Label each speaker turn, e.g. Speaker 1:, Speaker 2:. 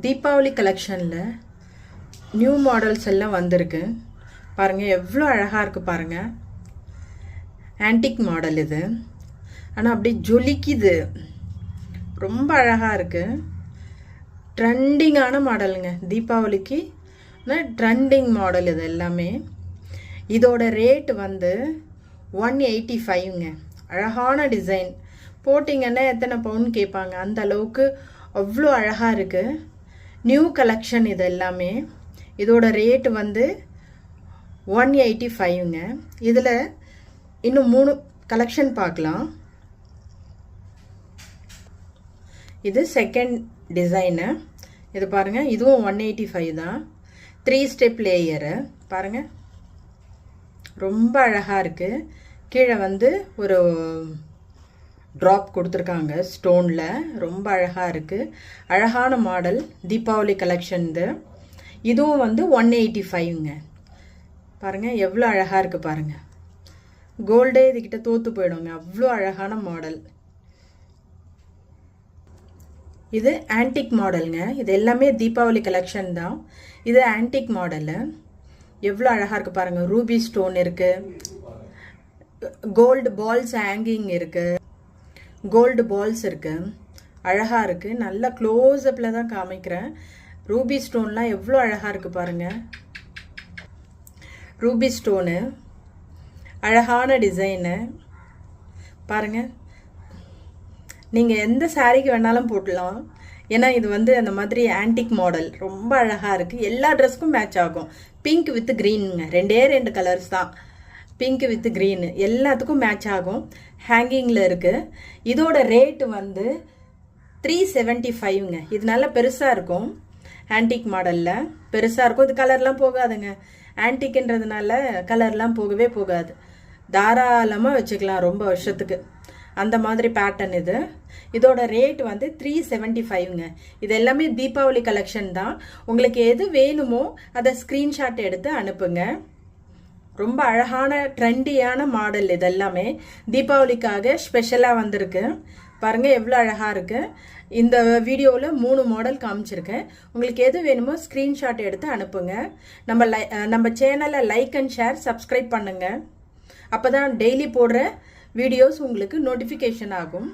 Speaker 1: தீபாவளி கலெக்ஷனில் new models எல்லாம் வந்திருக்கு பாருங்கள். எவ்வளோ அழகாக இருக்குது பாருங்கள். ஆன்டிக் மாடல் இது, ஆனால் அப்படியே ஜொலிக்குது. ரொம்ப அழகாக இருக்குது. ட்ரெண்டிங்கான மாடலுங்க தீபாவளிக்கு. ட்ரெண்டிங் மாடல் இது எல்லாமே. இதோட ரேட் வந்து 185ங்க. அழகான டிசைன் போட்டிங்கன்னா எத்தனை பவுன் கேட்பாங்க, அந்த அளவுக்கு அவ்வளோ அழகாக இருக்குது. நியூ கலெக்ஷன் இது எல்லாமே. இதோட ரேட்டு வந்து 185ங்க. இதில் இன்னும் 3 கலெக்ஷன் பார்க்கலாம். இது செகண்ட் டிசைனு. இது பாருங்கள், இதுவும் 185 தான். 3 ஸ்டெப் லேயரு பாருங்கள், ரொம்ப அழகாக இருக்குது. கீழே வந்து ஒரு ட்ராப் கொடுத்துருக்காங்க ஸ்டோனில். ரொம்ப அழகாக இருக்குது. அழகான மாடல் தீபாவளி கலெக்ஷன் இது. இதுவும் வந்து 185ங்க. பாருங்கள் எவ்வளோ அழகாக இருக்குது பாருங்கள். கோல்டே இதுக்கிட்ட தோற்று போயிடுங்க, அவ்வளோ அழகான மாடல். இது ஆன்டிக் மாடலுங்க. இது எல்லாமே தீபாவளி கலெக்ஷன் தான். இது ஆன்டிக் மாடலு. எவ்வளோ அழகாக இருக்குது பாருங்கள். ரூபி ஸ்டோன் இருக்குது, கோல்டு பால்ஸ் ஹேங்கிங் இருக்குது, கோல்டு பால்ஸ் இருக்குது. அழகாக இருக்குது. நல்லா க்ளோஸ்அப்பில் தான் காமிக்கிறேன். ரூபி ஸ்டோன்லாம் எவ்வளோ அழகாக இருக்குது பாருங்கள். ரூபி ஸ்டோனு, அழகான டிசைனு பாருங்கள். நீங்கள் எந்த சாரீக்கு வேணாலும் போட்டலாம். ஏன்னா இது வந்து அந்த மாதிரி ஆன்டிக் மாடல் ரொம்ப அழகாக இருக்குது. எல்லா ட்ரெஸ்க்கும் மேட்ச் ஆகும். பிங்க் வித் க்ரீனுங்க, 2 கலர்ஸ் தான். பிங்க் வித் க்ரீனு எல்லாத்துக்கும் மேட்ச் ஆகும். ஹேங்கிங்கில் இருக்குது. இதோட ரேட்டு வந்து 375ங்க. இது நல்லா பெருசாக இருக்கும். ஆன்டிக் மாடலில் பெருசாக இருக்கும். இது கலர்லாம் போகாதுங்க. ஆன்டிக்ன்றதுனால கலர்லாம் போகவே போகாது. தாராளமாக வச்சுக்கலாம் ரொம்ப வருஷத்துக்கு. அந்த மாதிரி பேட்டர்ன் இது. இதோட ரேட் வந்து 375ங்க. இது எல்லாமே தீபாவளி கலெக்ஷன் தான். உங்களுக்கு எது வேணுமோ அதை ஸ்க்ரீன்ஷாட் எடுத்து அனுப்புங்க. ரொம்ப அழகான ட்ரெண்டியான மாடல் இது எல்லாமே. தீபாவளிக்காக ஸ்பெஷலாக வந்திருக்கு பாருங்கள். எவ்வளோ அழகாக இருக்குது. இந்த வீடியோவில் 3 மாடல் காமிச்சிருக்கேன். உங்களுக்கு எது வேணுமோ ஸ்க்ரீன்ஷாட் எடுத்து அனுப்புங்க. நம்ம சேனலை லைக் அண்ட் ஷேர், சப்ஸ்கிரைப் பண்ணுங்கள். அப்போ தான் டெய்லி போடுற வீடியோஸ் உங்களுக்கு நோட்டிஃபிகேஷன் ஆகும்.